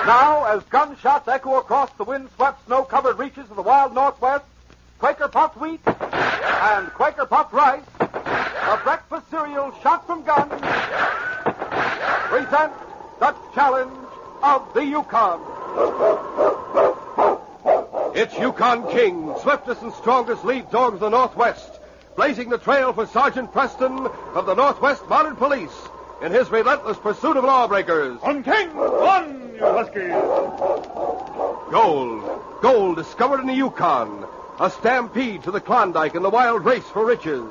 Now, as gunshots echo across the wind-swept, snow-covered reaches of the wild Northwest, Quaker puffed wheat and Quaker puffed rice, a breakfast cereal shot from guns, present the challenge of the Yukon. It's Yukon King, swiftest and strongest lead dog of the Northwest, blazing the trail for Sergeant Preston of the Northwest Mounted Police in his relentless pursuit of lawbreakers. On King, on, you huskies! Gold discovered in the Yukon, a stampede to the Klondike and the wild race for riches.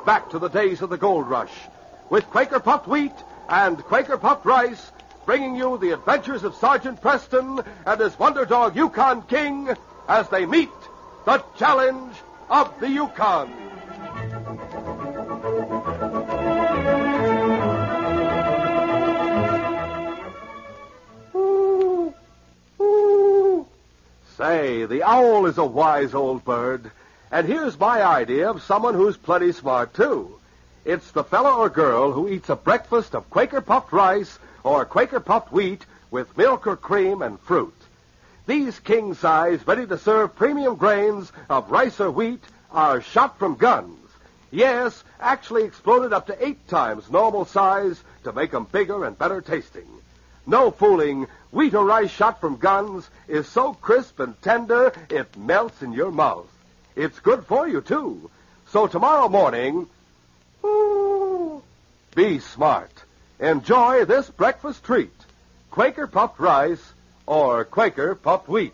Back to the days of the gold rush, with Quaker puffed wheat and Quaker puffed rice, bringing you the adventures of Sergeant Preston and his wonder dog Yukon King as they meet the challenge of the Yukon. Say, the owl is a wise old bird. And here's my idea of someone who's plenty smart, too. It's the fella or girl who eats a breakfast of Quaker puffed rice or Quaker puffed wheat with milk or cream and fruit. These king-size, ready-to-serve premium grains of rice or wheat are shot from guns. Yes, actually exploded up to 8 times normal size to make them bigger and better tasting. No fooling, wheat or rice shot from guns is so crisp and tender it melts in your mouth. It's good for you, too. So tomorrow morning, be smart. Enjoy this breakfast treat, Quaker puffed rice or Quaker puffed wheat.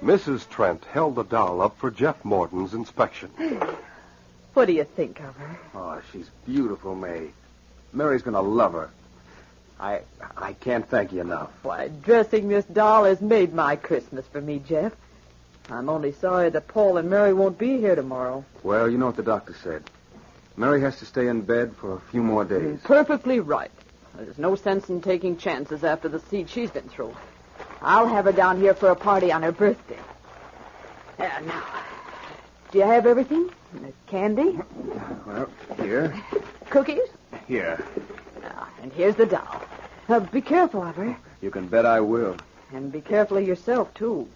Mrs. Trent held the doll up for Jeff Morton's inspection. What do you think of her? Oh, she's beautiful, May. Mary's going to love her. I can't thank you enough. Why, dressing this doll has made my Christmas for me, Jeff. I'm only sorry that Paul and Mary won't be here tomorrow. Well, you know what the doctor said. Mary has to stay in bed for a few more days. Perfectly right. There's no sense in taking chances after the siege she's been through. I'll have her down here for a party on her birthday. Now, do you have everything? Candy? Well, here. Cookies? Here. And here's the doll. Be careful of her. You can bet I will. And be careful of yourself, too.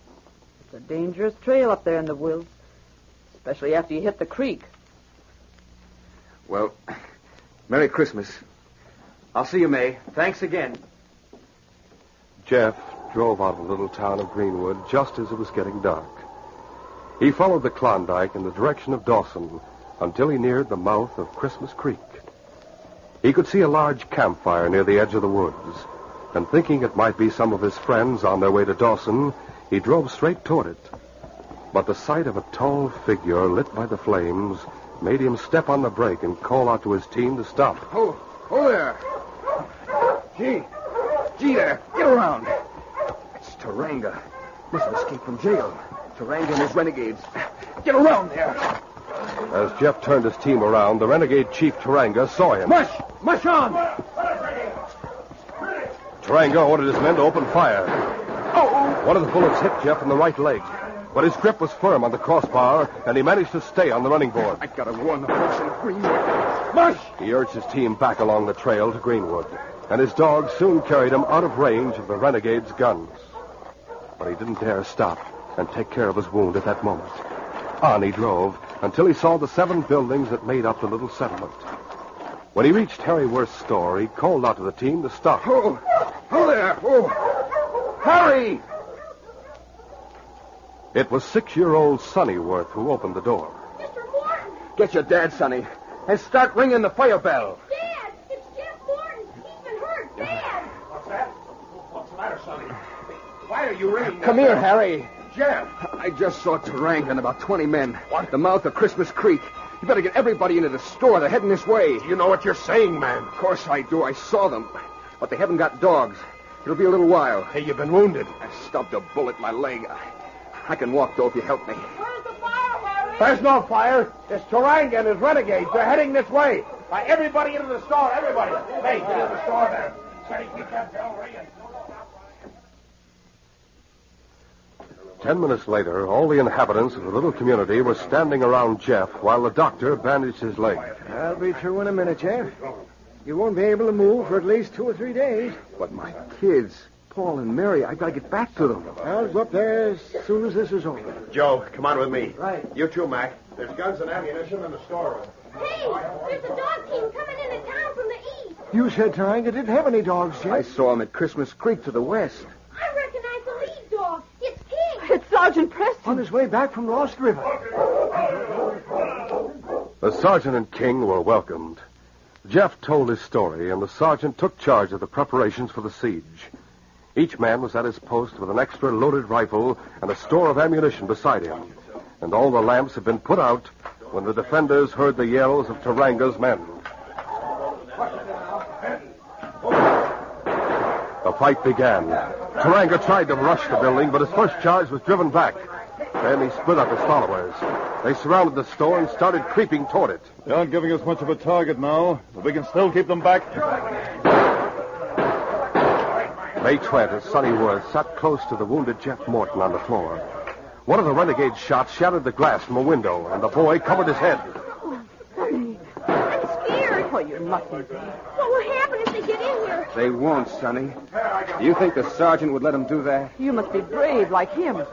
It's a dangerous trail up there in the woods, especially after you hit the creek. Well, Merry Christmas. I'll see you, May. Thanks again. Jeff drove out of the little town of Greenwood just as it was getting dark. He followed the Klondike in the direction of Dawson until he neared the mouth of Christmas Creek. He could see a large campfire near the edge of the woods, and thinking it might be some of his friends on their way to Dawson, he drove straight toward it. But the sight of a tall figure lit by the flames made him step on the brake and call out to his team to stop. Oh there. Gee there. Get around. It's Taranga. Must have escaped from jail. Taranga and his renegades. Get around there. As Jeff turned his team around, the renegade chief Taranga saw him. Mush on! Taranga ordered his men to open fire. Oh! One of the bullets hit Jeff in the right leg, but his grip was firm on the crossbar, and he managed to stay on the running board. I gotta warn the folks in Greenwood. Mush! He urged his team back along the trail to Greenwood, and his dogs soon carried him out of range of the renegade's guns. But he didn't dare stop and take care of his wound at that moment. On he drove until he saw the 7 buildings that made up the little settlement. When he reached Harry Worth's store, he called out to the team to stop. Oh there! Oh, Harry! It was 6-year-old Sonny Worth who opened the door. Mr. Morton! Get your dad, Sonny, and start ringing the fire bell. Dad! It's Jeff Morton! He's been hurt! Dad! What's that? What's the matter, Sonny? Why are you ringing? Come here, Harry. Jeff! I just saw Taranga and about 20 men. What? At the mouth of Christmas Creek. You better get everybody into the store. They're heading this way. You know what you're saying, man. Of course I do. I saw them. But they haven't got dogs. It'll be a little while. Hey, you've been wounded. I stubbed a bullet in my leg. I can walk, though, if you help me. Where's the fire, Harry? There's no fire. It's Taranga and his renegades. They're heading this way. Everybody into the store. Everybody. Hey, get in the store there. Sonny, keep that bell ringing. 10 minutes later, all the inhabitants of the little community were standing around Jeff while the doctor bandaged his leg. I'll be through in a minute, Jeff. You won't be able to move for at least 2 or 3 days. But my kids, Paul and Mary, I've got to get back to them. I'll go up there as soon as this is over. Joe, come on with me. Right. You too, Mac. There's guns and ammunition in the storeroom. Hey, there's a dog team coming into town from the east. You said Taranga didn't have any dogs, Jeff. I saw them at Christmas Creek to the west. I recognize the lead dog. It's King. It's Sergeant Preston. On his way back from Lost River. The sergeant and King were welcomed. Jeff told his story, and the sergeant took charge of the preparations for the siege. Each man was at his post with an extra loaded rifle and a store of ammunition beside him. And all the lamps had been put out when the defenders heard the yells of Taranga's men. The fight began. Taranga tried to rush the building, but his first charge was driven back. Then he split up his followers. They surrounded the store and started creeping toward it. They aren't giving us much of a target now, but we can still keep them back. May Trent and Sonny Worth sat close to the wounded Jeff Morton on the floor. One of the renegade shots shattered the glass from a window, and the boy covered his head. I'm scared. Oh, you mustn't be. What will happen if they get in here? They won't, Sonny. Do you think the sergeant would let them do that? You must be brave like him. All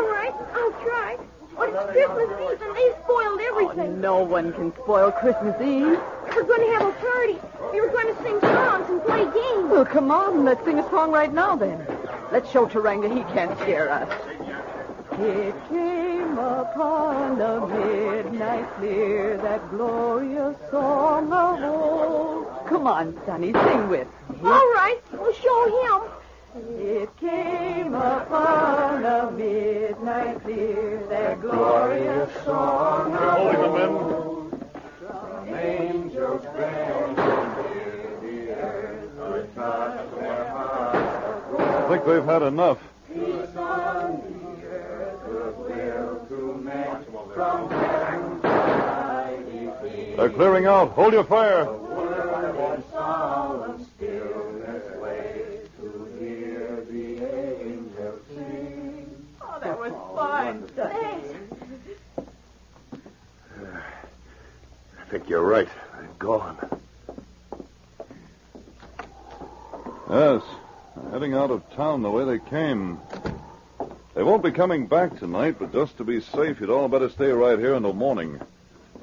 right, I'll try. But it's Christmas Eve and they spoiled everything. No one can spoil Christmas Eve. We're going to have a party. We were going to sing songs and play games. Well, come on, let's sing a song right now, then. Let's show Taranga he can't scare us. It came upon a midnight clear, that glorious song of old. Come on, Sonny, sing with me. All right, we'll show him. It came upon a midnight clear, that glorious song of Holding them in. old. Some angels bring from the earth, but touch their hearts. I think they've had enough. Peace on the earth, goodwill to men, from heaven mighty King. They're clearing out. Hold your fire. The word in solemn stillness waits to hear the angels sing. Oh, that was fine. Thanks. I think you're right. They're gone. Yes. They're heading out of town the way they came. They won't be coming back tonight, but just to be safe, you'd all better stay right here until morning.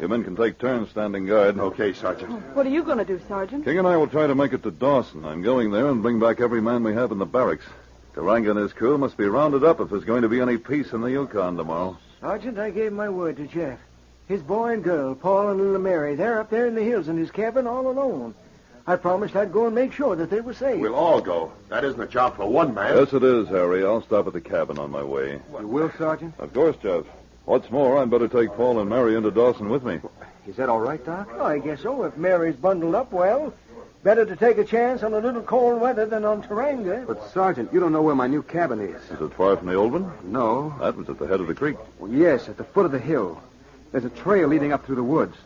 You men can take turns standing guard. Okay, Sergeant. What are you going to do, Sergeant? King and I will try to make it to Dawson. I'm going there and bring back every man we have in the barracks. Taranga and his crew must be rounded up if there's going to be any peace in the Yukon tomorrow. Sergeant, I gave my word to Jeff. His boy and girl, Paul and little Mary, they're up there in the hills in his cabin all alone. I promised I'd go and make sure that they were safe. We'll all go. That isn't a job for one man. Yes, it is, Harry. I'll stop at the cabin on my way. You will, Sergeant? Of course, Jeff. What's more, I'd better take Paul and Mary into Dawson with me. Is that all right, Doc? Oh, I guess so. If Mary's bundled up well, better to take a chance on a little cold weather than on Taranga. But, Sergeant, you don't know where my new cabin is. Is it far from the old one? No. That was at the head of the creek. Well, yes, at the foot of the hill. There's a trail leading up through the woods.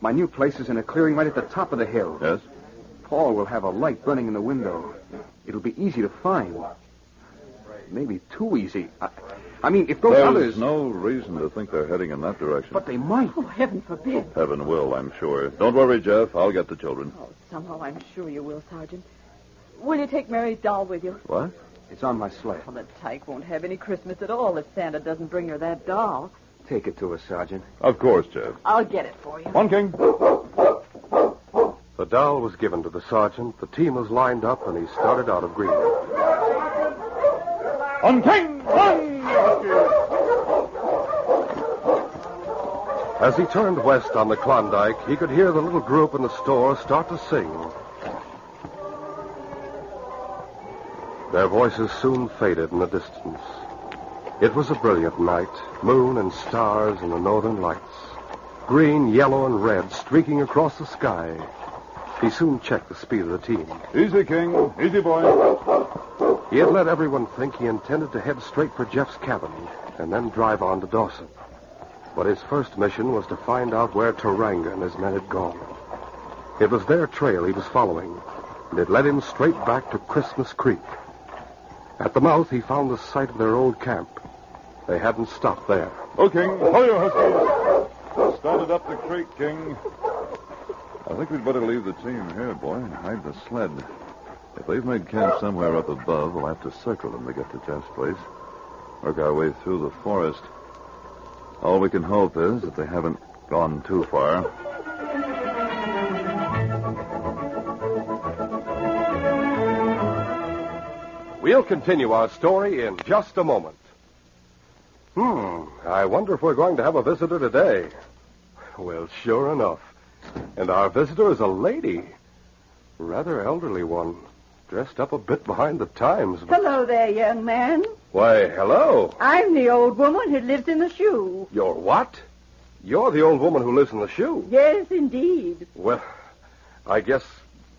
My new place is in a clearing right at the top of the hill. Yes? Paul will have a light burning in the window. It'll be easy to find. Maybe too easy. I mean, if those There's others... no reason to think they're heading in that direction. But they might. Oh, heaven forbid. Heaven will, I'm sure. Don't worry, Jeff. I'll get the children. Oh, somehow I'm sure you will, Sergeant. Will you take Mary's doll with you? What? It's on my sled. Well, the tyke won't have any Christmas at all if Santa doesn't bring her that doll. Take it to us, Sergeant. Of course, Jeff. I'll get it for you. On, King. The doll was given to the sergeant, the team was lined up, and he started out of Green. On, King! On! As he turned west on the Klondike, he could hear the little group in the store start to sing. Their voices soon faded in the distance. It was a brilliant night, moon and stars and the northern lights. Green, yellow, and red streaking across the sky. He soon checked the speed of the team. Easy, King. Easy, boy. He had let everyone think he intended to head straight for Jeff's cabin and then drive on to Dawson. But his first mission was to find out where Taranga and his men had gone. It was their trail he was following, and it led him straight back to Christmas Creek. At the mouth, he found the site of their old camp. They hadn't stopped there. Oh, King, hold your huskies. Started up the creek, King. I think we'd better leave the team here, boy, and hide the sled. If they've made camp somewhere up above, we'll have to circle them to get to Jeff's place. Work our way through the forest. All we can hope is that they haven't gone too far. We'll continue our story in just a moment. I wonder if we're going to have a visitor today. Well, sure enough. And our visitor is a lady. Rather elderly one. Dressed up a bit behind the times. But... Hello there, young man. Why, hello. I'm the old woman who lives in the shoe. You're what? You're the old woman who lives in the shoe. Yes, indeed. Well, I guess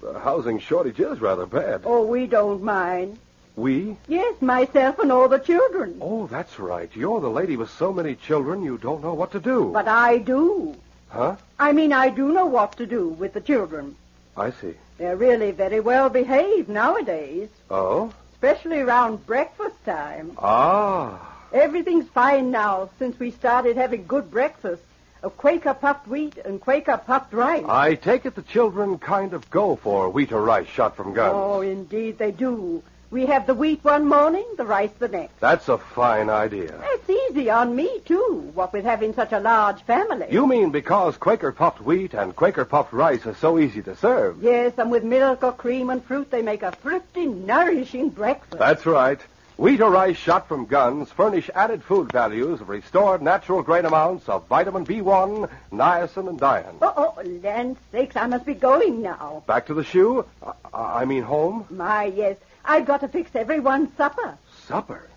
the housing shortage is rather bad. Oh, we don't mind. We? Yes, myself and all the children. Oh, that's right. You're the lady with so many children you don't know what to do. But I do. Huh? I mean, I do know what to do with the children. I see. They're really very well behaved nowadays. Oh? Especially around breakfast time. Ah. Everything's fine now since we started having good breakfast of Quaker puffed wheat and Quaker puffed rice. I take it the children kind of go for wheat or rice shot from guns. Oh, indeed they do. We have the wheat one morning, the rice the next. That's a fine idea. It's easy on me, too, what with having such a large family. You mean because Quaker puffed wheat and Quaker puffed rice are so easy to serve? Yes, and with milk or cream and fruit, they make a thrifty, nourishing breakfast. That's right. Wheat or rice shot from guns furnish added food values of restored natural grain amounts of vitamin B1, niacin, and dian. Oh, land sakes, I must be going now. Back to the shoe? I mean home? My, yes. I've got to fix everyone's supper. Supper?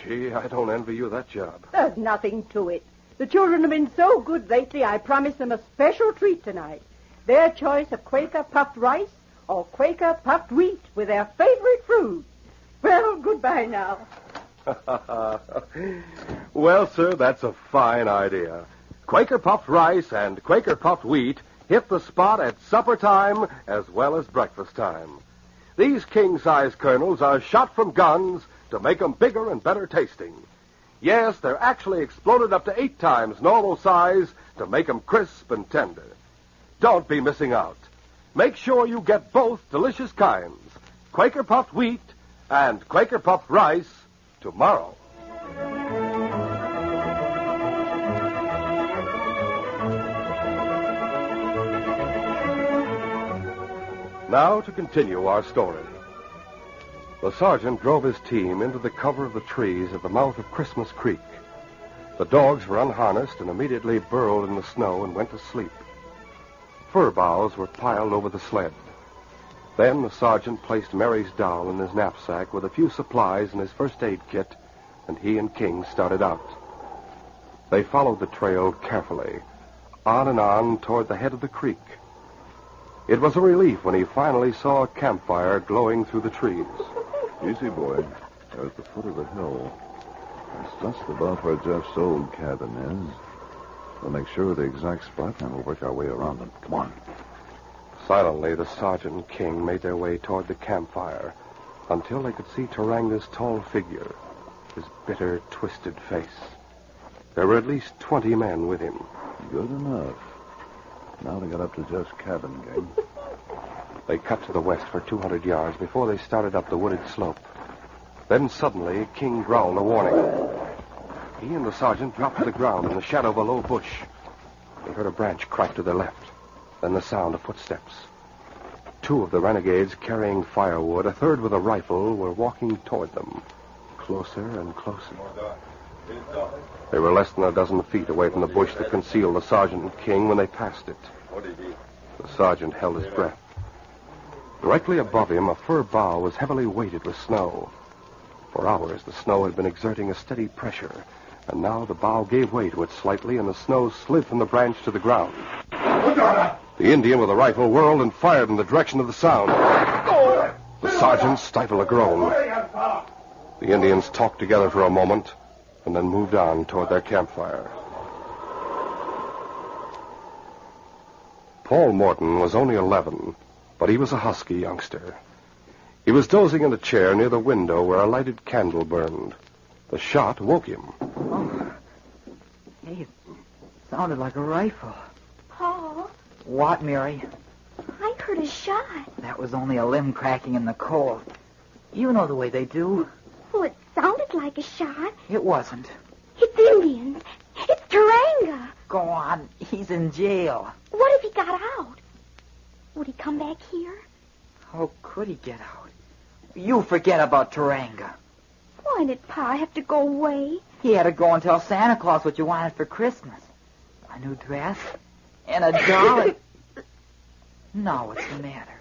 Gee, I don't envy you that job. There's nothing to it. The children have been so good lately, I promised them a special treat tonight. Their choice of Quaker puffed rice or Quaker puffed wheat with their favorite fruit. Well, goodbye now. Well, sir, that's a fine idea. Quaker puffed rice and Quaker puffed wheat hit the spot at supper time as well as breakfast time. These king-size kernels are shot from guns to make them bigger and better tasting. Yes, they're actually exploded up to 8 times normal size to make them crisp and tender. Don't be missing out. Make sure you get both delicious kinds, Quaker puffed wheat and Quaker puffed rice, tomorrow. Now to continue our story. The sergeant drove his team into the cover of the trees at the mouth of Christmas Creek. The dogs were unharnessed and immediately burrowed in the snow and went to sleep. Fir boughs were piled over the sled. Then the sergeant placed Mary's doll in his knapsack with a few supplies and his first aid kit, and he and King started out. They followed the trail carefully, on and on toward the head of the creek. It was a relief when he finally saw a campfire glowing through the trees. Easy, boy. They're at the foot of the hill. It's just above where Jeff's old cabin is. We'll make sure of the exact spot, and we'll work our way around them. Come on. Silently, the sergeant and King made their way toward the campfire until they could see Taranga's tall figure, his bitter, twisted face. There were at least 20 men with him. Good enough. Now to get up to Jeff's cabin, gang. They cut to the west for 200 yards before they started up the wooded slope. Then suddenly, King growled a warning. He and the sergeant dropped to the ground in the shadow of a low bush. They heard a branch crack to their left, then the sound of footsteps. 2 of the renegades carrying firewood, a third with a rifle, were walking toward them, closer and closer. They were less than a dozen feet away from the bush that concealed the sergeant and King when they passed it. The sergeant held his breath. Directly above him, a fir bough was heavily weighted with snow. For hours, the snow had been exerting a steady pressure, and now the bough gave way to it slightly, and the snow slid from the branch to the ground. The Indian with a rifle whirled and fired in the direction of the sound. The sergeant stifled a groan. The Indians talked together for a moment, and then moved on toward their campfire. Paul Morton was only 11, but he was a husky youngster. He was dozing in a chair near the window where a lighted candle burned. The shot woke him. Oh. Hey, it sounded like a rifle. Paul, What, Mary? I heard a shot. That was only a limb cracking in the cold. You know the way they do. Well, it sounded like a shot. It wasn't. It's Indians. It's Taranga. Go on. He's in jail. What if he got out? Would he come back here? How could he get out? You forget about Taranga. Why did Pa have to go away? He had to go and tell Santa Claus what you wanted for Christmas. A new dress and a doll. Now what's the matter?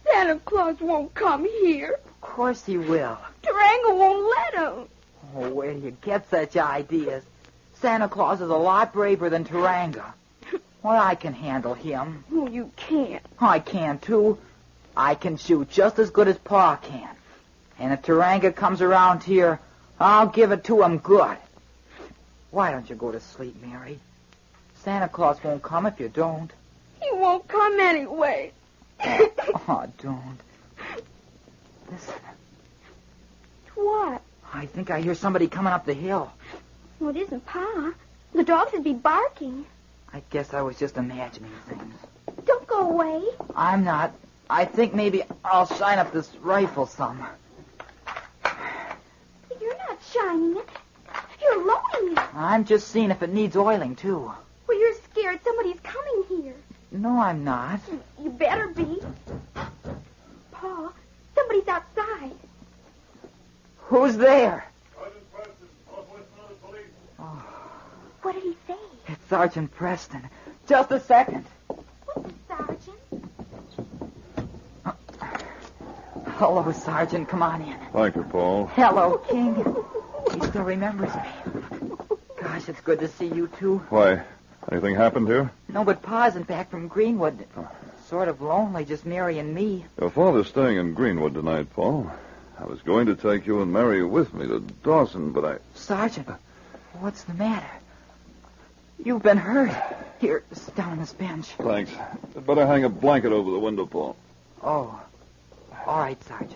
Santa Claus won't come here. Of course he will. Taranga won't let him. Oh, where do you get such ideas? Santa Claus is a lot braver than Taranga. Well, I can handle him. Oh, you can't. I can, too. I can shoot just as good as Pa can. And if Taranga comes around here, I'll give it to him good. Why don't you go to sleep, Mary? Santa Claus won't come if you don't. He won't come anyway. Oh, don't. Listen, What? I think I hear somebody coming up the hill. Well, it isn't Pa. The dogs would be barking. I guess I was just imagining things. Don't go away. I'm not. I think maybe I'll shine up this rifle some. You're not shining it. You're loading it. I'm just seeing if it needs oiling, too. Well, you're scared somebody's coming here. No, I'm not. You better be. Pa, somebody's outside. Who's there? What did he say? It's Sergeant Preston. Just a second. What's it, Sergeant? Hello, Sergeant. Come on in. Thank you, Paul. Hello, King. He still remembers me. Gosh, it's good to see you, too. Why, anything happened here? No, but Pa isn't back from Greenwood. Sort of lonely, just Mary and me. Your father's staying in Greenwood tonight, Paul. I was going to take you and Mary with me to Dawson, but I... Sergeant, what's the matter? You've been hurt. Here, sit down on this bench. Thanks. I'd better hang a blanket over the window, Paul. Oh. All right, Sergeant.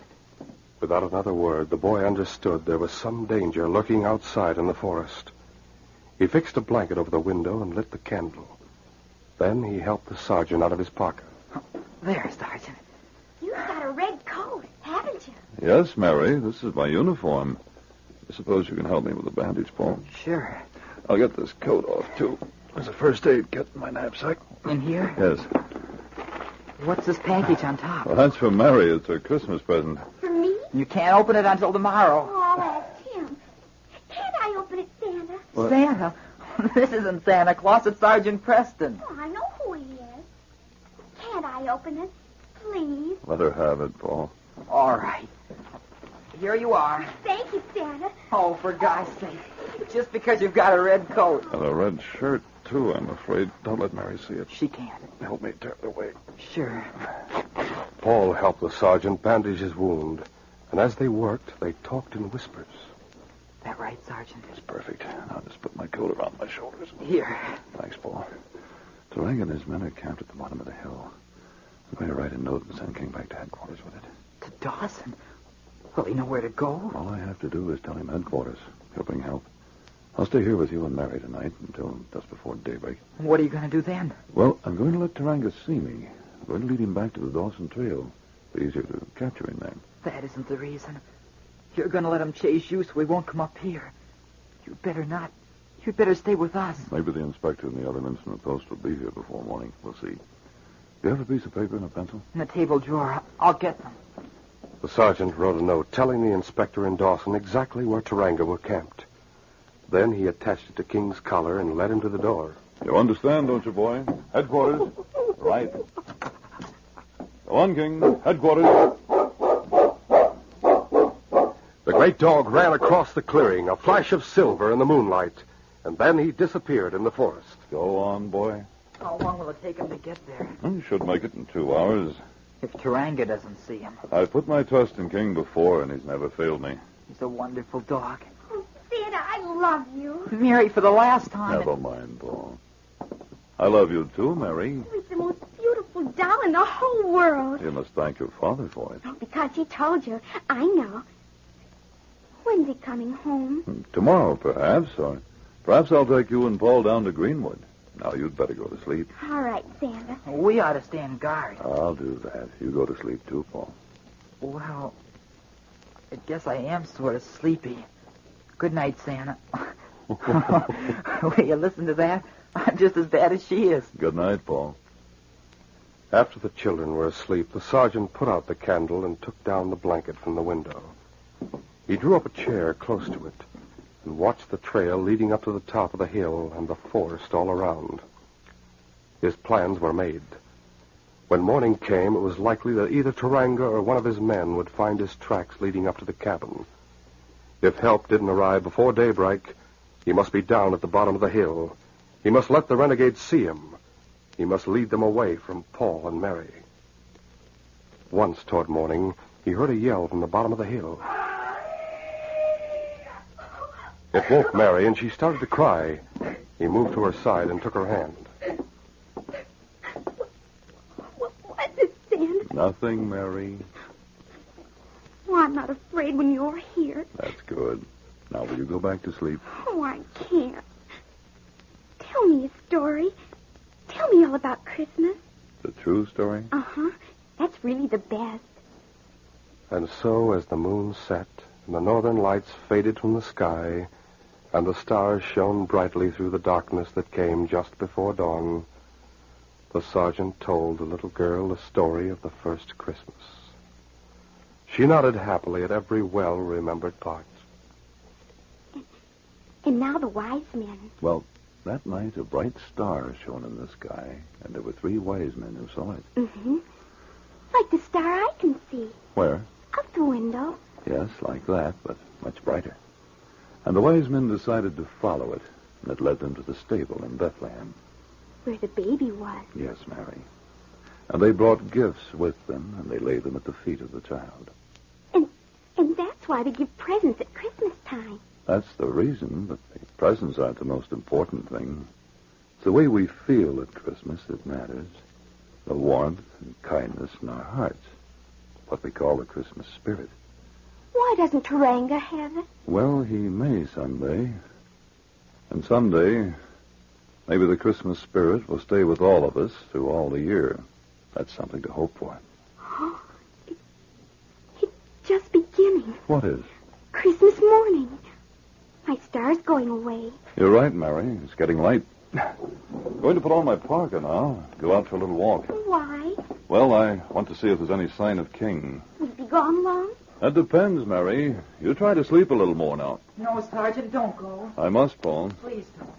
Without another word, the boy understood there was some danger lurking outside in the forest. He fixed a blanket over the window and lit the candle. Then he helped the sergeant out of his pocket. There, Sergeant. You've got a red coat, haven't you? Yes, Mary, this is my uniform. I suppose you can help me with the bandage, Paul. Sure. I'll get this coat off, too. There's a first aid kit in my knapsack. In here? Yes. What's this package on top? Well, that's for Mary. It's her Christmas present. For me? You can't open it until tomorrow. Oh, I'll ask him. Can't I open it, Santa? What? Santa? This isn't Santa Claus. It's Sergeant Preston. Oh, I know who he is. Can't I open it? Please. Let her have it, Paul. All right. Here you are. Thank you, Santa. Oh, for God's sake. Just because you've got a red coat. And a red shirt, too, I'm afraid. Don't let Mary see it. She can't. Help me tear it away. Sure. Paul helped the sergeant bandage his wound, and as they worked, they talked in whispers. That right, Sergeant? That's perfect. I'll just put my coat around my shoulders. Here. Thanks, Paul. Tarang and his men are camped at the bottom of the hill. I'm going to write a note and send King back to headquarters with it. To Dawson? Will he know where to go? All I have to do is tell him headquarters. He'll bring help. I'll stay here with you and Mary tonight until just before daybreak. What are you going to do then? Well, I'm going to let Taranga see me. I'm going to lead him back to the Dawson Trail. It'll be easier to capture him then. That isn't the reason. You're going to let him chase you so he won't come up here. You'd better not. You'd better stay with us. Maybe the inspector and the other men from the post will be here before morning. We'll see. Do you have a piece of paper and a pencil? In the table drawer. I'll get them. The sergeant wrote a note telling the inspector in Dawson exactly where Taranga were camped. Then he attached it to King's collar and led him to the door. You understand, don't you, boy? Headquarters. Right. Go on, King. Headquarters. The great dog ran across the clearing, a flash of silver in the moonlight, and then he disappeared in the forest. Go on, boy. How long will it take him to get there? You should make it in 2 hours. If Taranga doesn't see him. I've put my trust in King before, and he's never failed me. He's a wonderful dog. Oh, Santa, I love you. Mary, for the last time. Never mind, Paul. I love you too, Mary. He's the most beautiful doll in the whole world. You must thank your father for it. Oh, because he told you. I know. When's he coming home? Tomorrow, perhaps, or perhaps I'll take you and Paul down to Greenwood. Now, you'd better go to sleep. All right, Santa. We ought to stand guard. I'll do that. You go to sleep, too, Paul. Well, I guess I am sort of sleepy. Good night, Santa. Will you listen to that? I'm just as bad as she is. Good night, Paul. After the children were asleep, the sergeant put out the candle and took down the blanket from the window. He drew up a chair close to it and watched the trail leading up to the top of the hill and the forest all around. His plans were made. When morning came, it was likely that either Taranga or one of his men would find his tracks leading up to the cabin. If help didn't arrive before daybreak, he must be down at the bottom of the hill. He must let the renegades see him. He must lead them away from Paul and Mary. Once toward morning, he heard a yell from the bottom of the hill. It woke Mary, and she started to cry. He moved to her side and took her hand. What is Santa? Nothing, Mary. Oh, I'm not afraid when you're here. That's good. Now, will you go back to sleep? Oh, I can't. Tell me a story. Tell me all about Christmas. The true story? Uh-huh. That's really the best. And so, as the moon set and the northern lights faded from the sky and the stars shone brightly through the darkness that came just before dawn, the sergeant told the little girl the story of the first Christmas. She nodded happily at every well-remembered part. And now the wise men. Well, that night a bright star shone in the sky, and there were 3 wise men who saw it. Mm-hmm. Like the star I can see. Where? Out the window. Yes, like that, but much brighter. And the wise men decided to follow it, and it led them to the stable in Bethlehem. Where the baby was. Yes, Mary. And they brought gifts with them, and they laid them at the feet of the child. And that's why they give presents at Christmas time. That's the reason, but the presents aren't the most important thing. It's the way we feel at Christmas that matters. The warmth and kindness in our hearts. What we call the Christmas spirit. Why doesn't Taranga have it? Well, he may someday. And someday, maybe the Christmas spirit will stay with all of us through all the year. That's something to hope for. It's just beginning. What is? Christmas morning. My star's going away. You're right, Mary. It's getting late. Going to put on my parka now. Go out for a little walk. Why? Well, I want to see if there's any sign of King. Will he be gone long? That depends, Mary. You try to sleep a little more now. No, Sergeant, don't go. I must, Paul. Please don't.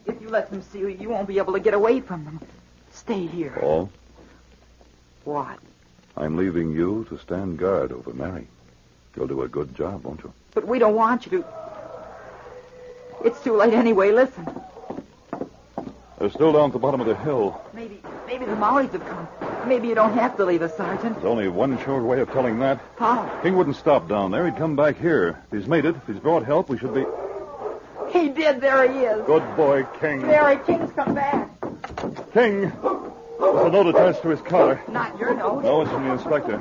If you let them see you, you won't be able to get away from them. Stay here. Paul, What? I'm leaving you to stand guard over Mary. You'll do a good job, won't you? But we don't want you to. It's too late anyway. Listen. They're still down at the bottom of the hill. Maybe the Maoris have come. Maybe you don't have to leave us, Sergeant. There's only one sure way of telling that. How? King wouldn't stop down there. He'd come back here. If he's made it, if he's brought help, we should be... He did. There he is. Good boy, King. Mary, King's come back. King! There's a note attached to his collar. Not your note. No, it's from the inspector.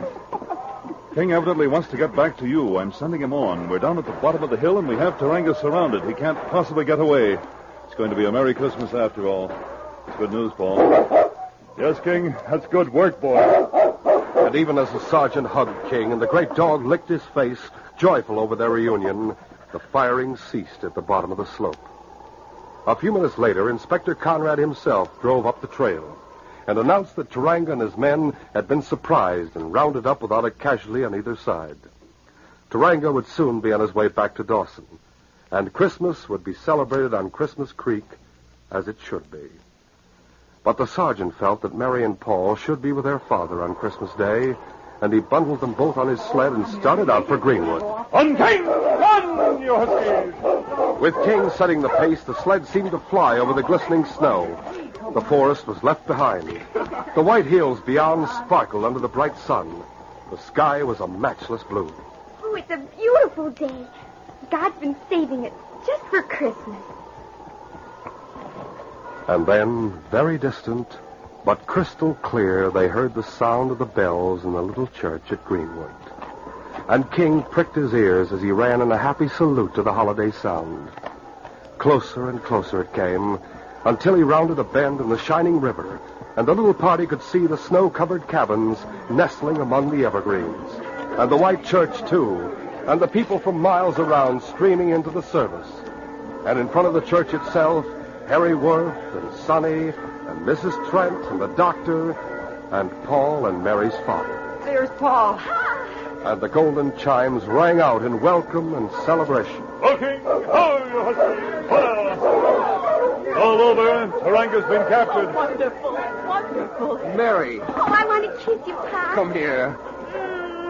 King evidently wants to get back to you. I'm sending him on. We're down at the bottom of the hill, and we have Taranga surrounded. He can't possibly get away. It's going to be a Merry Christmas after all. It's good news, Paul. Yes, King. That's good work, boy. And even as the sergeant hugged King and the great dog licked his face, joyful over their reunion, the firing ceased at the bottom of the slope. A few minutes later, Inspector Conrad himself drove up the trail and announced that Taranga and his men had been surprised and rounded up without a casualty on either side. Taranga would soon be on his way back to Dawson, and Christmas would be celebrated on Christmas Creek as it should be. But the sergeant felt that Mary and Paul should be with their father on Christmas Day, and he bundled them both on his sled and started out for Greenwood. On King! Run, you huskies! With King setting the pace, the sled seemed to fly over the glistening snow. The forest was left behind. The white hills beyond sparkled under the bright sun. The sky was a matchless blue. Oh, it's a beautiful day. God's been saving it just for Christmas. And then, very distant, but crystal clear, they heard the sound of the bells in the little church at Greenwood. and King pricked his ears as he ran in a happy salute to the holiday sound. Closer and closer it came, until he rounded a bend in the shining river, and the little party could see the snow-covered cabins nestling among the evergreens, and the white church, too, and the people from miles around streaming into the service. And in front of the church itself, Harry Worth and Sonny and Mrs. Trent and the doctor and Paul and Mary's father. There's Paul. And the golden chimes rang out in welcome and celebration. Looking! All over. Taranga's been captured. Wonderful, wonderful. Mary, Oh, I want to kiss you, Pop. come here.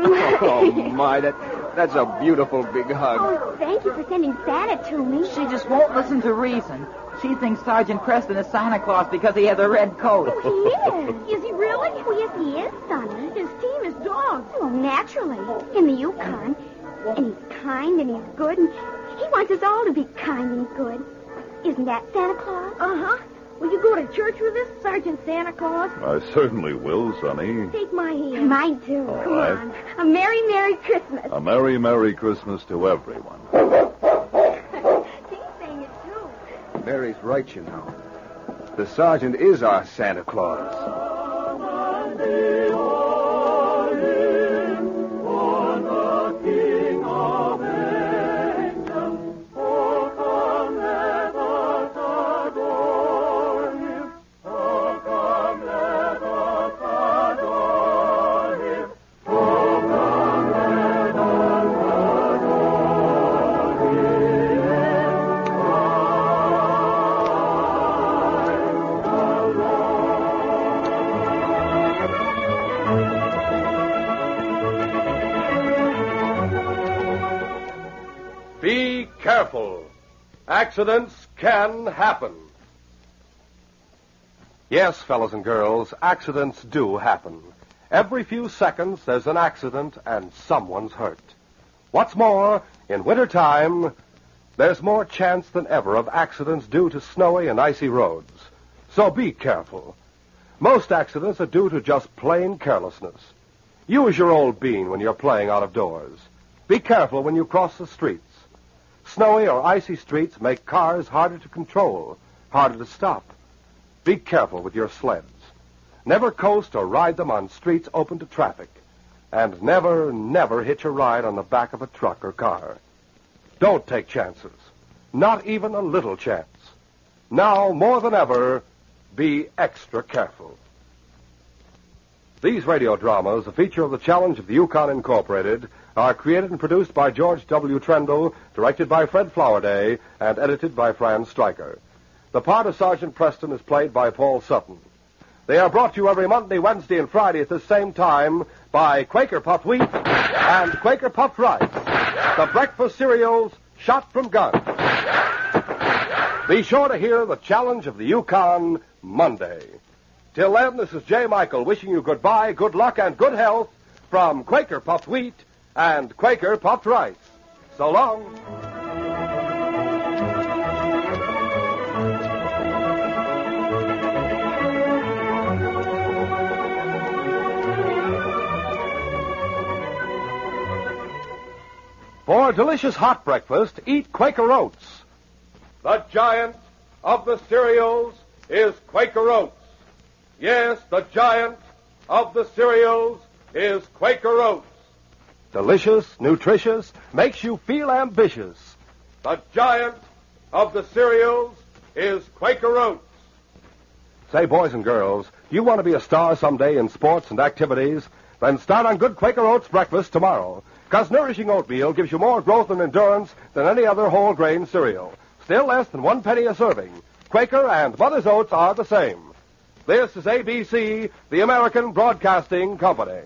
Oh, my, that's a beautiful big hug. Oh, thank you for sending Santa to me. She just won't listen to reason. She thinks Sergeant Preston is Santa Claus because he has a red coat. Oh, he is. Is he really? Oh, yes, he is, Sonny. His team is dogs. Oh, naturally. In the Yukon. And he's kind and he's good, and he wants us all to be kind and good. Isn't that Santa Claus? Uh-huh. Will you go to church with us, Sergeant Santa Claus? I certainly will, Sonny. Take my hand. Mine, too. All Come right. on. A Merry, Merry Christmas. A Merry, Merry Christmas to everyone. He's saying it, too. Mary's right, you know. The sergeant is our Santa Claus. Be careful. Accidents can happen. Yes, fellas and girls, accidents do happen. Every few seconds there's an accident and someone's hurt. What's more, in wintertime, there's more chance than ever of accidents due to snowy and icy roads. So be careful. Most accidents are due to just plain carelessness. Use your old bean when you're playing out of doors. Be careful when you cross the streets. Snowy or icy streets make cars harder to control, harder to stop. Be careful with your sleds. Never coast or ride them on streets open to traffic. And never, never hitch a ride on the back of a truck or car. Don't take chances. Not even a little chance. Now, more than ever, be extra careful. These radio dramas, a feature of the Challenge of the Yukon Incorporated, are created and produced by George W. Trendle, directed by Fred Flowerday, and edited by Fran Stryker. The part of Sergeant Preston is played by Paul Sutton. They are brought to you every Monday, Wednesday, and Friday at the same time by Quaker Puffed Wheat and Quaker Puffed Rice, the breakfast cereals shot from guns. Be sure to hear the Challenge of the Yukon Monday. Till then, this is J. Michael wishing you goodbye, good luck, and good health from Quaker Puffed Wheat and Quaker Puffed Rice. So long. For a delicious hot breakfast, eat Quaker Oats. The giant of the cereals is Quaker Oats. Yes, the giant of the cereals is Quaker Oats. Delicious, nutritious, makes you feel ambitious. The giant of the cereals is Quaker Oats. Say, boys and girls, do you want to be a star someday in sports and activities? Then start on good Quaker Oats breakfast tomorrow. Because nourishing oatmeal gives you more growth and endurance than any other whole grain cereal. Still less than 1 penny a serving. Quaker and Mother's Oats are the same. This is ABC, the American Broadcasting Company.